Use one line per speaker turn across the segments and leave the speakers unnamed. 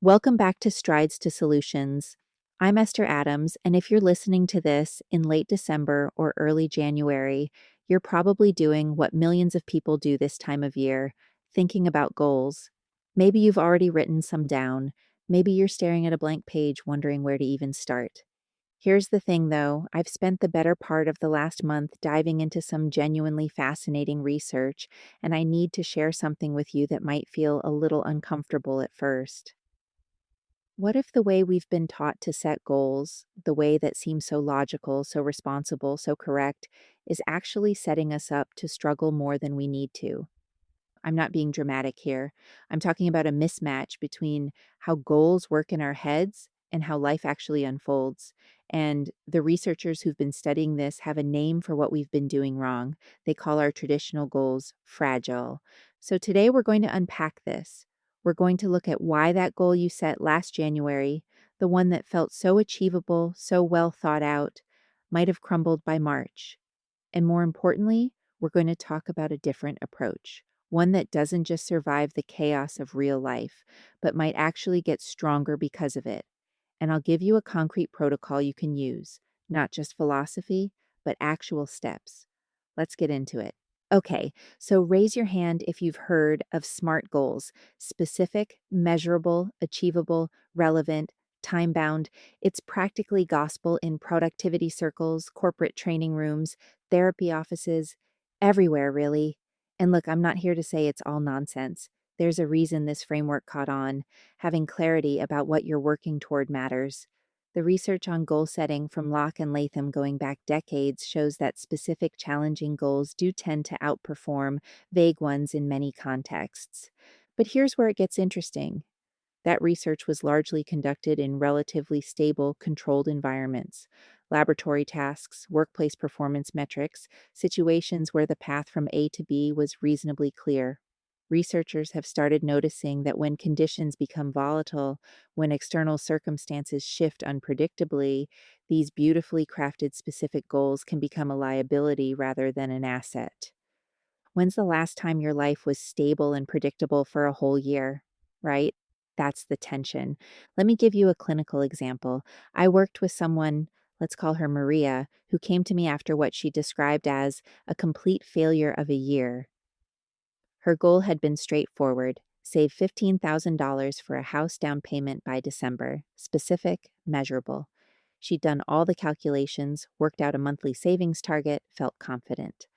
Welcome back to Strides to Solutions. I'm Esther Adams, and if you're listening to this in late December or early January, you're probably doing what millions of people do this time of year, thinking about goals. Maybe you've already written some down. Maybe you're staring at a blank page wondering where to even start. Here's the thing though, I've spent the better part of the last month diving into some genuinely fascinating research, and I need to share something with you that might feel a little uncomfortable at first. What if the way we've been taught to set goals, the way that seems so logical, so responsible, so correct, is actually setting us up to struggle more than we need to? I'm not being dramatic here. I'm talking about a mismatch between how goals work in our heads and how life actually unfolds. And the researchers who've been studying this have a name for what we've been doing wrong. They call our traditional goals fragile. So today we're going to unpack this. We're going to look at why that goal you set last January, the one that felt so achievable, so well thought out, might have crumbled by March. And more importantly, we're going to talk about a different approach, one that doesn't just survive the chaos of real life, but might actually get stronger because of it. And I'll give you a concrete protocol you can use, not just philosophy, but actual steps. Let's get into it. Okay, so raise your hand if you've heard of SMART goals: specific, measurable, achievable, relevant, time bound. It's practically gospel in productivity circles, corporate training rooms, therapy offices, everywhere, really. And look, I'm not here to say it's all nonsense. There's a reason this framework caught on. Having clarity about what you're working toward matters. The research on goal setting from Locke and Latham going back decades shows that specific, challenging goals do tend to outperform vague ones in many contexts. But here's where it gets interesting. That research was largely conducted in relatively stable, controlled environments: laboratory tasks, workplace performance metrics, situations where the path from A to B was reasonably clear. Researchers have started noticing that when conditions become volatile, when external circumstances shift unpredictably, these beautifully crafted specific goals can become a liability rather than an asset. When's the last time your life was stable and predictable for a whole year? Right? That's the tension. Let me give you a clinical example. I worked with someone, let's call her Maria, who came to me after what she described as a complete failure of a year. Her goal had been straightforward: save $15,000 for a house down payment by December, specific, measurable. She'd done all the calculations, worked out a monthly savings target, felt confident.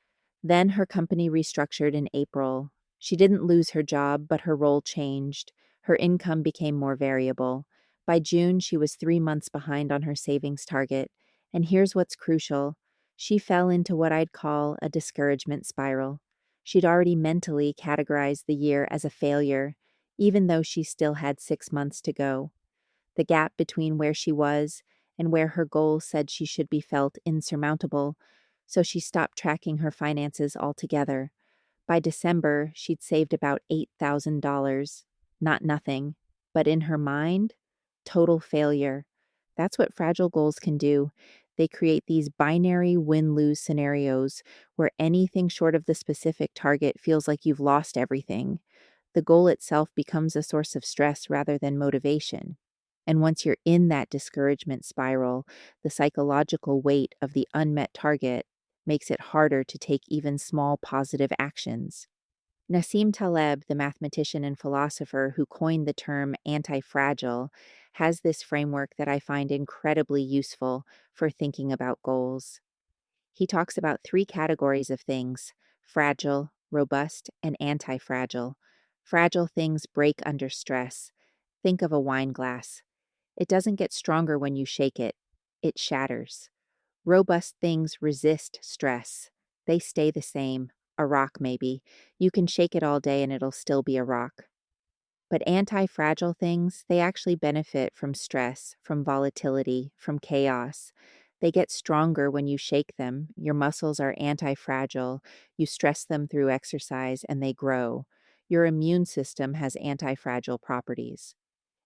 Then her company restructured in April. She didn't lose her job, but her role changed. Her income became more variable. By June, she was 3 months behind on her savings target. And here's what's crucial: she fell into what I'd call a discouragement spiral. She'd already mentally categorized the year as a failure, even though she still had 6 months to go. The gap between where she was and where her goal said she should be felt insurmountable, so she stopped tracking her finances altogether. By December, she'd saved about $8,000. Not nothing, but in her mind, total failure. That's what fragile goals can do. They create these binary win lose scenarios where anything short of the specific target feels like you've lost everything. The goal itself becomes a source of stress rather than motivation. And once you're in that discouragement spiral, the psychological weight of the unmet target makes it harder to take even small positive actions. Nassim Taleb, the mathematician and philosopher who coined the term anti-fragile, has this framework that I find incredibly useful for thinking about goals. He talks about three categories of things: fragile, robust, and anti-fragile. Fragile things break under stress. Think of a wine glass. It doesn't get stronger when you shake it, it shatters. Robust things resist stress. They stay the same. A rock, maybe. You can shake it all day and it'll still be a rock. But anti fragile things, they actually benefit from stress, from volatility, from chaos. They get stronger when you shake them. Your muscles are anti fragile. You stress them through exercise and they grow. Your immune system has anti fragile properties.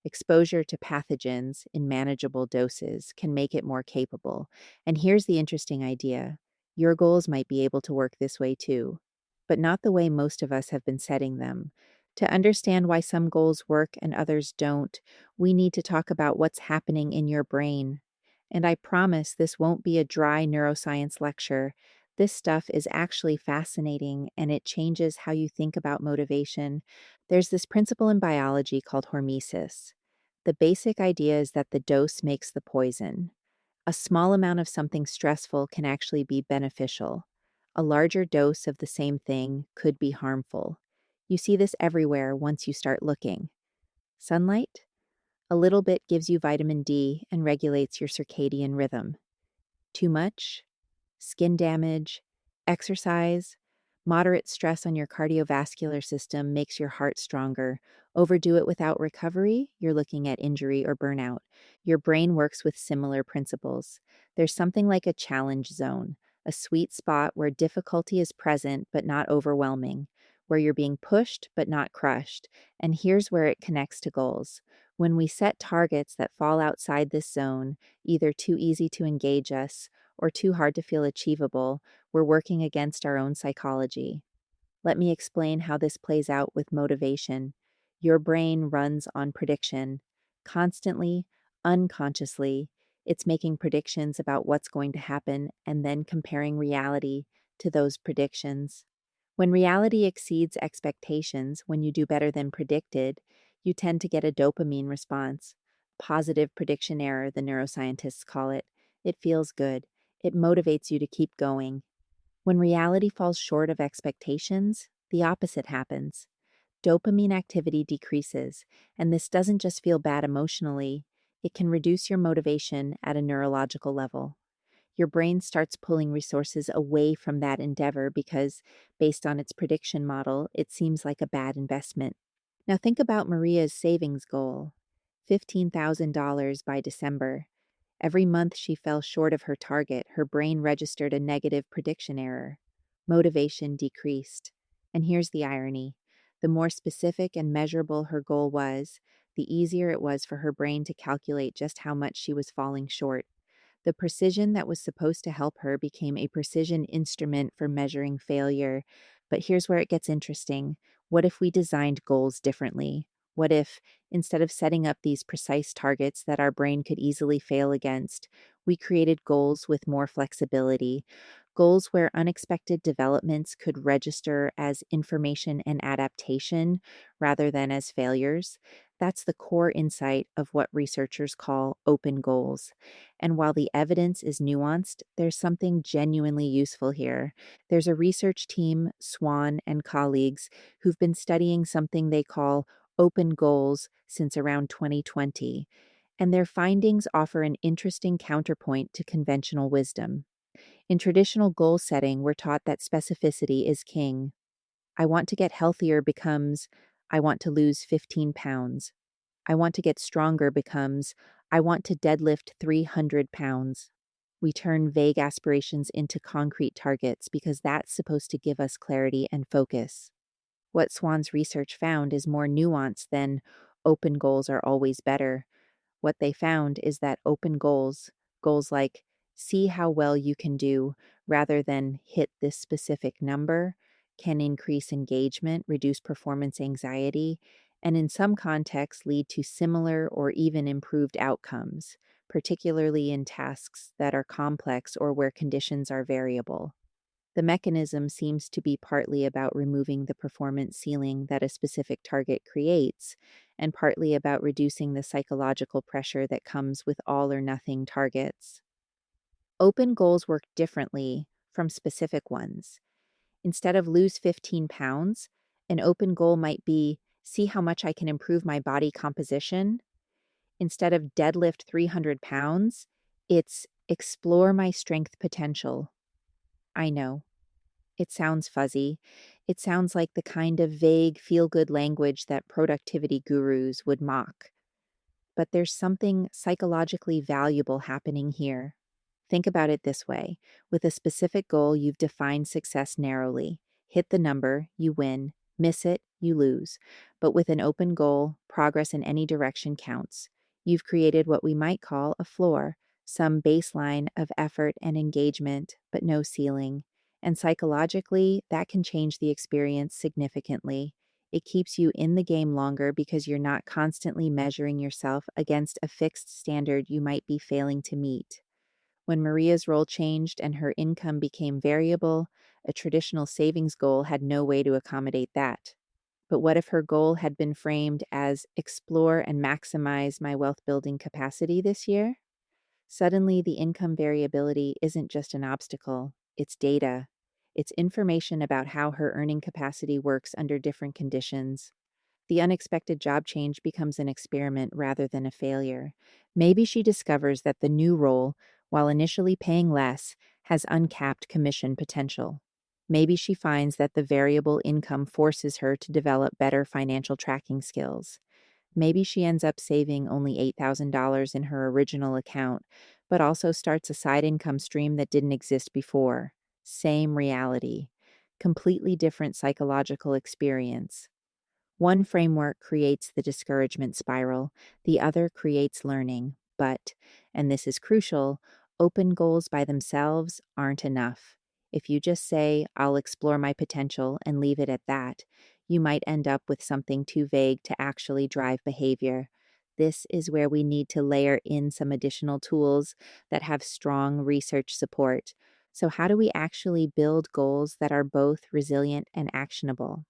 Exposure to pathogens in manageable doses can make it more capable. And here's the interesting idea: your goals might be able to work this way too, but not the way most of us have been setting them. To understand why some goals work and others don't, we need to talk about what's happening in your brain. And I promise this won't be a dry neuroscience lecture. This stuff is actually fascinating and it changes how you think about motivation. There's this principle in biology called hormesis. The basic idea is that the dose makes the poison. A small amount of something stressful can actually be beneficial. A larger dose of the same thing could be harmful. You see this everywhere once you start looking. Sunlight? A little bit gives you vitamin D and regulates your circadian rhythm. Too much? Skin damage, exercise, moderate stress on your cardiovascular system makes your heart stronger. Overdo it without recovery, you're looking at injury or burnout. Your brain works with similar principles. There's something like a challenge zone, a sweet spot where difficulty is present but not overwhelming, where you're being pushed but not crushed. And here's where it connects to goals. When we set targets that fall outside this zone, either too easy to engage us or too hard to feel achievable, we're working against our own psychology. Let me explain how this plays out with motivation. Your brain runs on prediction. Constantly, unconsciously, it's making predictions about what's going to happen and then comparing reality to those predictions. When reality exceeds expectations, when you do better than predicted, you tend to get a dopamine response. Positive prediction error, the neuroscientists call it. It feels good. It motivates you to keep going. When reality falls short of expectations, the opposite happens. Dopamine activity decreases, and this doesn't just feel bad emotionally, it can reduce your motivation at a neurological level. Your brain starts pulling resources away from that endeavor because, based on its prediction model, it seems like a bad investment. Now think about Maria's savings goal, $15,000 by December. Every month she fell short of her target, her brain registered a negative prediction error. Motivation decreased. And here's the irony. The more specific and measurable her goal was, the easier it was for her brain to calculate just how much she was falling short. The precision that was supposed to help her became a precision instrument for measuring failure. But here's where it gets interesting. What if we designed goals differently? What if, instead of setting up these precise targets that our brain could easily fail against, we created goals with more flexibility? Goals where unexpected developments could register as information and adaptation rather than as failures. That's the core insight of what researchers call open goals. And while the evidence is nuanced, there's something genuinely useful here. There's a research team, Swan and colleagues, who've been studying something they call open goals since around 2020. And their findings offer an interesting counterpoint to conventional wisdom. In traditional goal setting, we're taught that specificity is king. I want to get healthier becomes, I want to lose 15 pounds. I want to get stronger becomes, I want to deadlift 300 pounds. We turn vague aspirations into concrete targets because that's supposed to give us clarity and focus. What Swan's research found is more nuanced than open goals are always better. What they found is that open goals, goals like see how well you can do rather than hit this specific number, can increase engagement, reduce performance anxiety, and in some contexts lead to similar or even improved outcomes, particularly in tasks that are complex or where conditions are variable. The mechanism seems to be partly about removing the performance ceiling that a specific target creates, and partly about reducing the psychological pressure that comes with all or nothing targets. Open goals work differently from specific ones. Instead of lose 15 pounds, an open goal might be see how much I can improve my body composition. Instead of deadlift 300 pounds, it's explore my strength potential. I know. It sounds fuzzy. It sounds like the kind of vague, feel good language that productivity gurus would mock. But there's something psychologically valuable happening here. Think about it this way. With a specific goal, you've defined success narrowly. Hit the number, you win. Miss it, you lose. But with an open goal, progress in any direction counts. You've created what we might call a floor, some baseline of effort and engagement, but no ceiling. And psychologically, that can change the experience significantly. It keeps you in the game longer because you're not constantly measuring yourself against a fixed standard you might be failing to meet. When Maria's role changed and her income became variable, a traditional savings goal had no way to accommodate that. But what if her goal had been framed as explore and maximize my wealth building capacity this year? Suddenly, the income variability isn't just an obstacle, it's data. It's information about how her earning capacity works under different conditions. The unexpected job change becomes an experiment rather than a failure. Maybe she discovers that the new role, while initially paying less, has uncapped commission potential. Maybe she finds that the variable income forces her to develop better financial tracking skills. Maybe she ends up saving only $8,000 in her original account, but also starts a side income stream that didn't exist before. Same reality, completely different psychological experience. One framework creates the discouragement spiral, the other creates learning. But, and this is crucial, open goals by themselves aren't enough. If you just say, I'll explore my potential and leave it at that, you might end up with something too vague to actually drive behavior. This is where we need to layer in some additional tools that have strong research support. So, how do we actually build goals that are both resilient and actionable?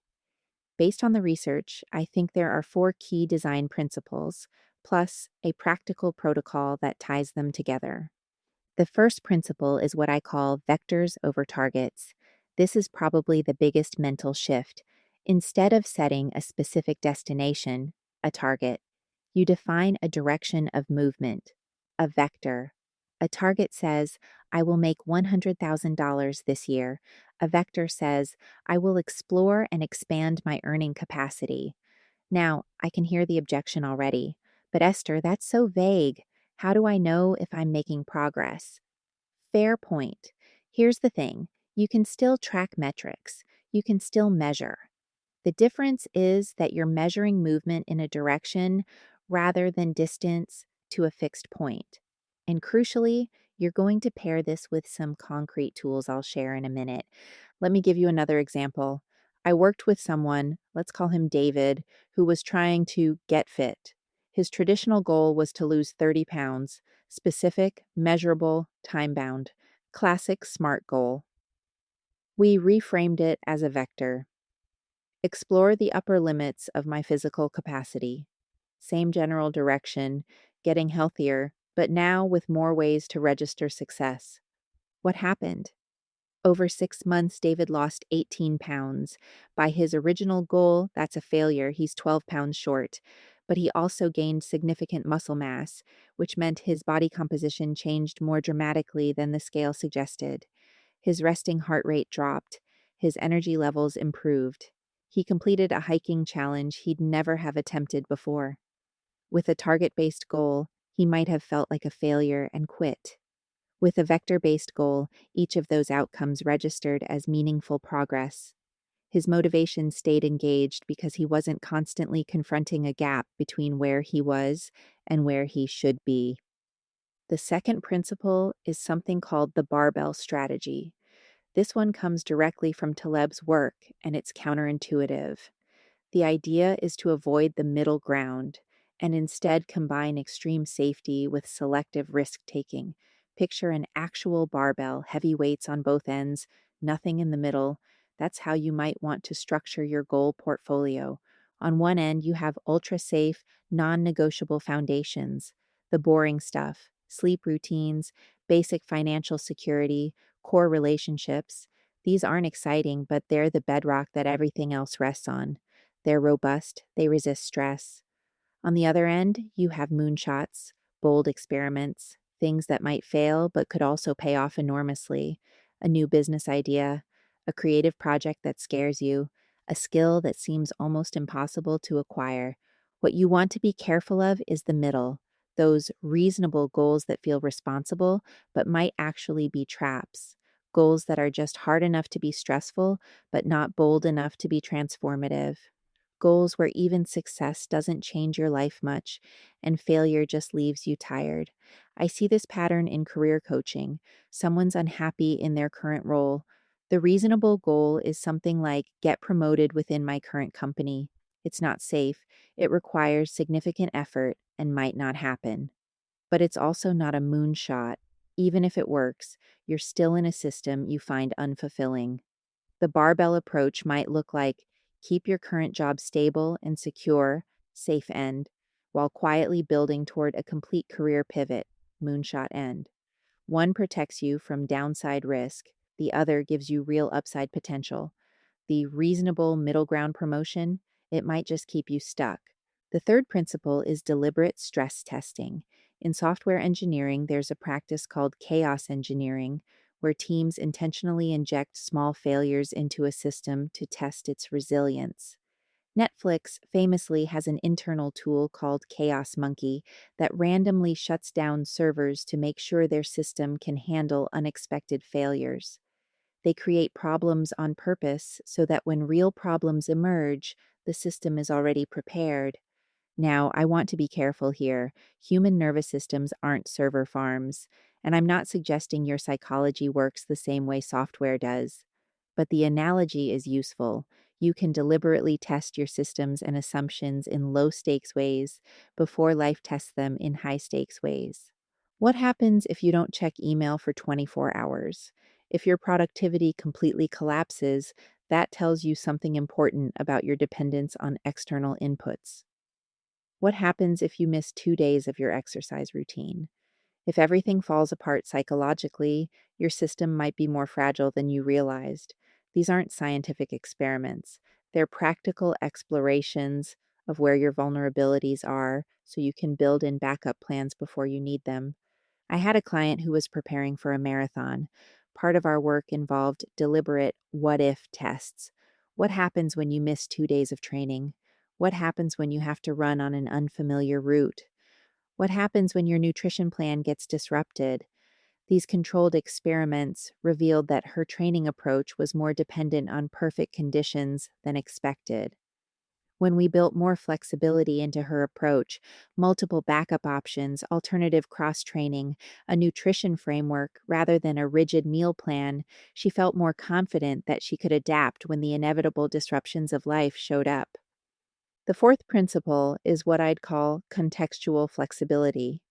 Based on the research, I think there are 4 key design principles, plus a practical protocol that ties them together. The first principle is what I call vectors over targets. This is probably the biggest mental shift. Instead of setting a specific destination, a target, you define a direction of movement, a vector. A target says, I will make $100,000 this year. A vector says, I will explore and expand my earning capacity. Now, I can hear the objection already. But Esther, that's so vague. How do I know if I'm making progress? Fair point. Here's the thing. You can still track metrics. You can still measure. The difference is that you're measuring movement in a direction rather than distance to a fixed point. And crucially, you're going to pair this with some concrete tools I'll share in a minute. Let me give you another example. I worked with someone, let's call him David, who was trying to get fit. His traditional goal was to lose 30 pounds, specific, measurable, time bound. Classic SMART goal. We reframed it as a vector. Explore the upper limits of my physical capacity. Same general direction, getting healthier, but now with more ways to register success. What happened? Over 6 months, David lost 18 pounds. By his original goal, that's a failure. He's 12 pounds short. But he also gained significant muscle mass, which meant his body composition changed more dramatically than the scale suggested. His resting heart rate dropped. His energy levels improved. He completed a hiking challenge he'd never have attempted before. With a target-based goal, he might have felt like a failure and quit. With a vector-based goal, each of those outcomes registered as meaningful progress. His motivation stayed engaged because he wasn't constantly confronting a gap between where he was and where he should be. The second principle is something called the barbell strategy. This one comes directly from Taleb's work, and it's counterintuitive. The idea is to avoid the middle ground and instead combine extreme safety with selective risk-taking. Picture an actual barbell, heavy weights on both ends, nothing in the middle. That's how you might want to structure your goal portfolio. On one end, you have ultra-safe, non-negotiable foundations, the boring stuff, sleep routines, basic financial security, core relationships. These aren't exciting, but they're the bedrock that everything else rests on. They're robust, they resist stress. On the other end, you have moonshots, bold experiments, things that might fail but could also pay off enormously. A new business idea, a creative project that scares you, a skill that seems almost impossible to acquire. What you want to be careful of is the middle, those reasonable goals that feel responsible but might actually be traps. Goals that are just hard enough to be stressful, but not bold enough to be transformative. Goals where even success doesn't change your life much and failure just leaves you tired. I see this pattern in career coaching. Someone's unhappy in their current role, The reasonable goal is something like get promoted within my current company. It's not safe, it requires significant effort and might not happen. But it's also not a moonshot. Even if it works, you're still in a system you find unfulfilling. The barbell approach might look like keep your current job stable and secure, safe end, while quietly building toward a complete career pivot, moonshot end. One protects you from downside risk, the other gives you real upside potential. The reasonable middle ground promotion, it might just keep you stuck. The third principle is deliberate stress testing. In software engineering, there's a practice called chaos engineering, where teams intentionally inject small failures into a system to test its resilience. Netflix famously has an internal tool called Chaos Monkey that randomly shuts down servers to make sure their system can handle unexpected failures. They create problems on purpose so that when real problems emerge, the system is already prepared. Now, I want to be careful here. Human nervous systems aren't server farms, and I'm not suggesting your psychology works the same way software does. But the analogy is useful. You can deliberately test your systems and assumptions in low stakes ways before life tests them in high stakes ways. What happens if you don't check email for 24 hours? If your productivity completely collapses, that tells you something important about your dependence on external inputs. What happens if you miss 2 days of your exercise routine? If everything falls apart psychologically, your system might be more fragile than you realized. These aren't scientific experiments, they're practical explorations of where your vulnerabilities are so you can build in backup plans before you need them. I had a client who was preparing for a marathon. Part of our work involved deliberate what if tests. What happens when you miss 2 days of training? What happens when you have to run on an unfamiliar route? What happens when your nutrition plan gets disrupted? These controlled experiments revealed that her training approach was more dependent on perfect conditions than expected. When we built more flexibility into her approach, multiple backup options, alternative cross training, a nutrition framework rather than a rigid meal plan, she felt more confident that she could adapt when the inevitable disruptions of life showed up. The fourth principle is what I'd call contextual flexibility.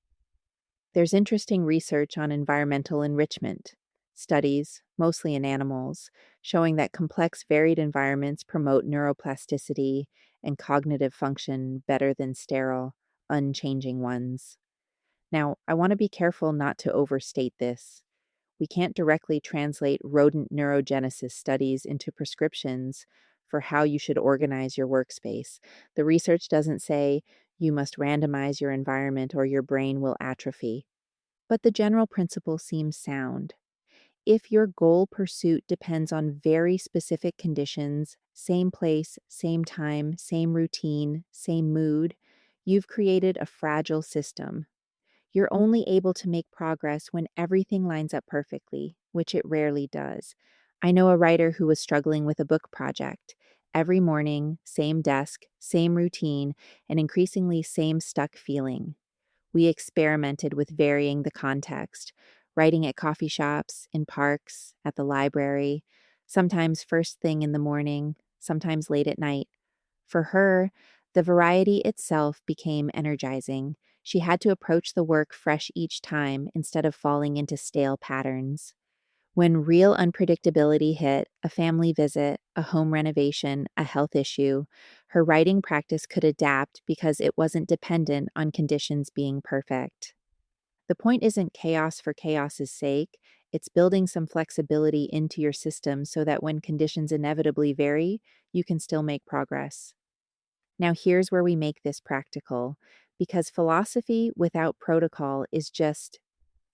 There's interesting research on environmental enrichment, studies, mostly in animals, showing that complex, varied environments promote neuroplasticity and cognitive function better than sterile, unchanging ones. Now, I want to be careful not to overstate this. We can't directly translate rodent neurogenesis studies into prescriptions for how you should organize your workspace. The research doesn't say you must randomize your environment or your brain will atrophy. But the general principle seems sound. If your goal pursuit depends on very specific conditions, same place, same time, same routine, same mood, you've created a fragile system. You're only able to make progress when everything lines up perfectly, which it rarely does. I know a writer who was struggling with a book project. Every morning, same desk, same routine, and increasingly same stuck feeling. We experimented with varying the context, writing at coffee shops, in parks, at the library, sometimes first thing in the morning, sometimes late at night. For her, the variety itself became energizing. She had to approach the work fresh each time instead of falling into stale patterns. When real unpredictability hit, a family visit, a home renovation, a health issue, her writing practice could adapt because it wasn't dependent on conditions being perfect. The point isn't chaos for chaos's sake, it's building some flexibility into your system so that when conditions inevitably vary, you can still make progress. Now, here's where we make this practical, because philosophy without protocol is just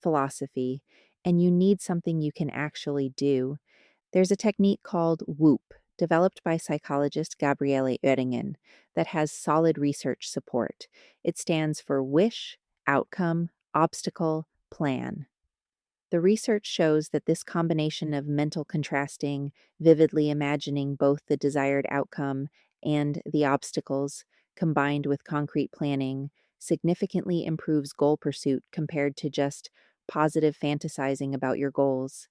philosophy, and you need something you can actually do. There's a technique called WHOOP, developed by psychologist Gabriele Oettingen, that has solid research support. It stands for wish, outcome, obstacle, plan. The research shows that this combination of mental contrasting, vividly imagining both the desired outcome and the obstacles, combined with concrete planning, significantly improves goal pursuit compared to just positive fantasizing about your goals.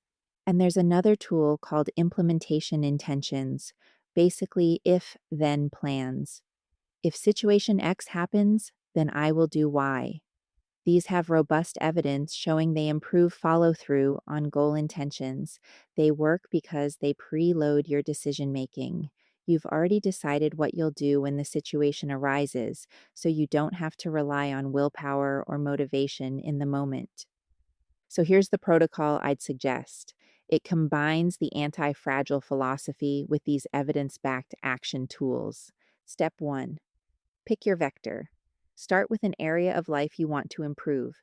And there's another tool called implementation intentions, basically if then plans. If situation X happens, then I will do Y. These have robust evidence showing they improve follow through on goal intentions. They work because they preload your decision making. You've already decided what you'll do when the situation arises, so you don't have to rely on willpower or motivation in the moment. So here's the protocol I'd suggest. It combines the anti fragile philosophy with these evidence backed action tools. Step 1. Pick your vector. Start with an area of life you want to improve.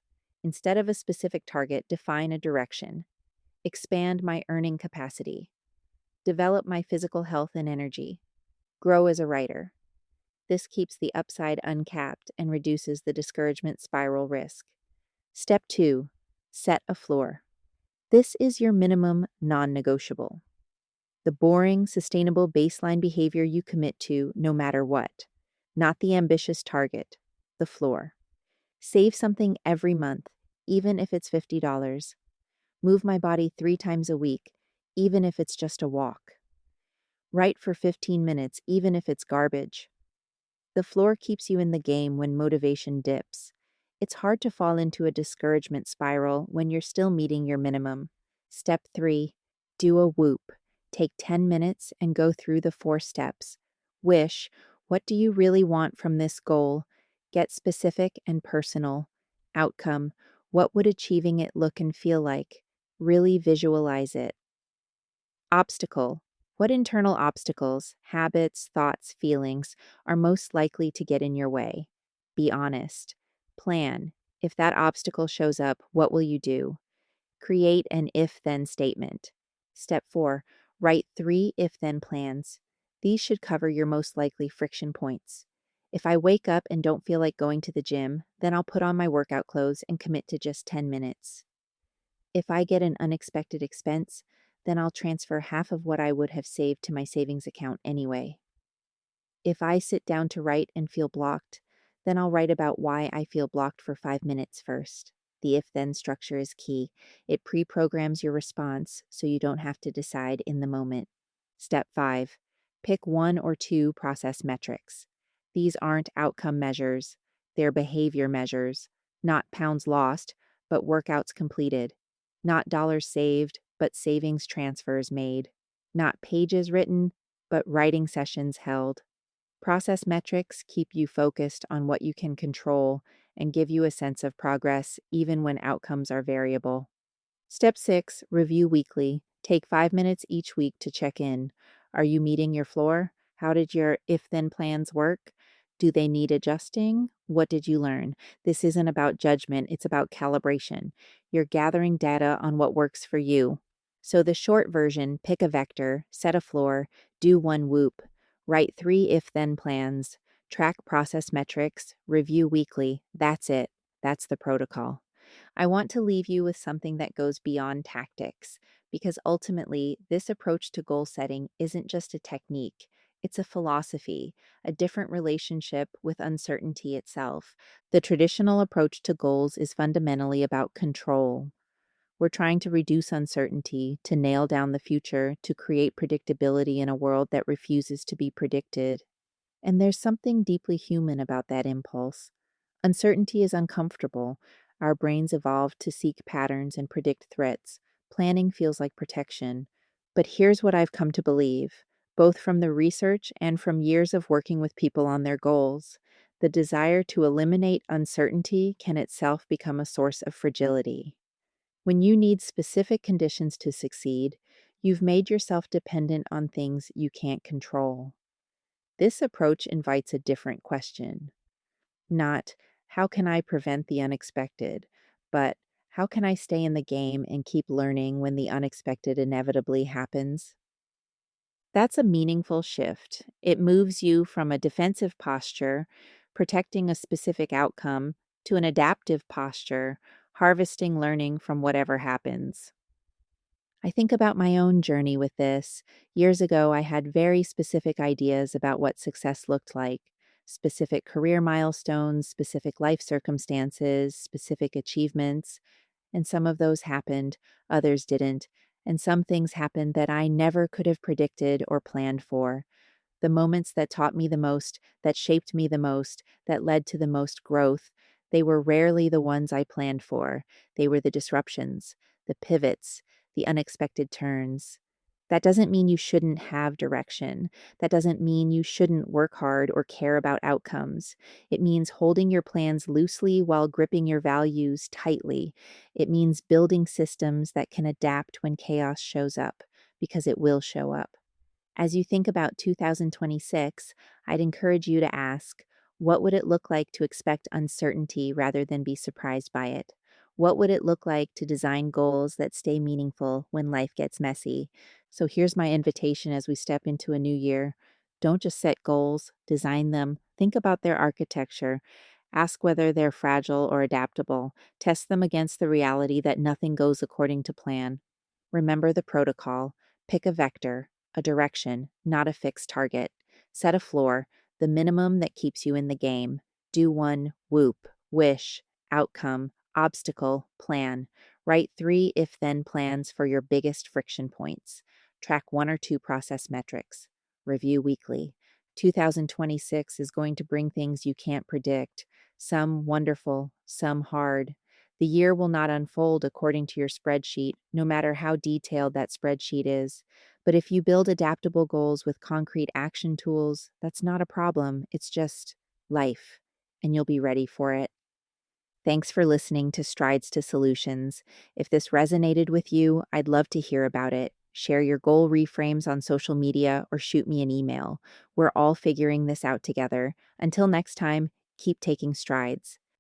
Instead of a specific target, define a direction. Expand my earning capacity. Develop my physical health and energy. Grow as a writer. This keeps the upside uncapped and reduces the discouragement spiral risk. Step 2. Set a floor. This is your minimum non negotiable. The boring, sustainable baseline behavior you commit to no matter what. Not the ambitious target, the floor. Save something every month, even if it's $50. Move my body 3 times a week, even if it's just a walk. Write for 15 minutes, even if it's garbage. The floor keeps you in the game when motivation dips. It's hard to fall into a discouragement spiral when you're still meeting your minimum. Step 3. Do a whoop. Take 10 minutes and go through the 4 steps. Wish, what do you really want from this goal? Get specific and personal. Outcome, what would achieving it look and feel like? Really visualize it. Obstacle, what internal obstacles, habits, thoughts, feelings are most likely to get in your way? Be honest. Plan, if that obstacle shows up, what will you do? Create an if-then statement. Step 4. Write 3 if-then plans. These should cover your most likely friction points. If I wake up and don't feel like going to the gym, then I'll put on my workout clothes and commit to just 10 minutes. If I get an unexpected expense, then I'll transfer half of what I would have saved to my savings account anyway. If I sit down to write and feel blocked, then I'll write about why I feel blocked for 5 minutes first. The if-then structure is key. It pre-programs your response so you don't have to decide in the moment. Step 5. Pick 1 or 2 process metrics. These aren't outcome measures. They're behavior measures. Not pounds lost, but workouts completed. Not dollars saved, but savings transfers made. Not pages written, but writing sessions held. Process metrics keep you focused on what you can control and give you a sense of progress even when outcomes are variable. Step 6, review weekly. Take 5 minutes each week to check in. Are you meeting your floor? How did your if-then plans work? Do they need adjusting? What did you learn? This isn't about judgment, it's about calibration. You're gathering data on what works for you. So the short version, pick a vector, set a floor, do 1 whoop, write 3 if-then plans, track process metrics, review weekly. That's it. That's the protocol. I want to leave you with something that goes beyond tactics, because ultimately, this approach to goal setting isn't just a technique, it's a philosophy, a different relationship with uncertainty itself. The traditional approach to goals is fundamentally about control. We're trying to reduce uncertainty, to nail down the future, to create predictability in a world that refuses to be predicted. And there's something deeply human about that impulse. Uncertainty is uncomfortable. Our brains evolved to seek patterns and predict threats. Planning feels like protection. But here's what I've come to believe, both from the research and from years of working with people on their goals. The desire to eliminate uncertainty can itself become a source of fragility. When you need specific conditions to succeed, you've made yourself dependent on things you can't control. This approach invites a different question. Not, how can I prevent the unexpected, but how can I stay in the game and keep learning when the unexpected inevitably happens? That's a meaningful shift. It moves you from a defensive posture, protecting a specific outcome, to an adaptive posture, harvesting learning from whatever happens. I think about my own journey with this. Years ago, I had very specific ideas about what success looked like, specific career milestones, specific life circumstances, specific achievements, and some of those happened, others didn't, And some things happened that I never could have predicted or planned for. The moments that taught me the most, that shaped me the most, that led to the most growth, they were rarely the ones I planned for. They were the disruptions, the pivots, the unexpected turns. That doesn't mean you shouldn't have direction. That doesn't mean you shouldn't work hard or care about outcomes. It means holding your plans loosely while gripping your values tightly. It means building systems that can adapt when chaos shows up, because it will show up. As you think about 2026, I'd encourage you to ask, what would it look like to expect uncertainty rather than be surprised by it? What would it look like to design goals that stay meaningful when life gets messy? So here's my invitation as we step into a new year. Don't just set goals, design them. Think about their architecture. Ask whether they're fragile or adaptable. Test them against the reality that nothing goes according to plan. Remember the protocol. Pick a vector, a direction, not a fixed target. Set a floor, the minimum that keeps you in the game. Do one, whoop, wish, outcome, obstacle, plan. Write 3 if then plans for your biggest friction points. Track 1 or 2 process metrics. Review weekly. 2026 is going to bring things you can't predict, some wonderful, some hard. The year will not unfold according to your spreadsheet, no matter how detailed that spreadsheet is. But if you build adaptable goals with concrete action tools, that's not a problem. It's just life, and you'll be ready for it. Thanks for listening to Strides to Solutions. If this resonated with you, I'd love to hear about it. Share your goal reframes on social media or shoot me an email. We're all figuring this out together. Until next time, keep taking strides.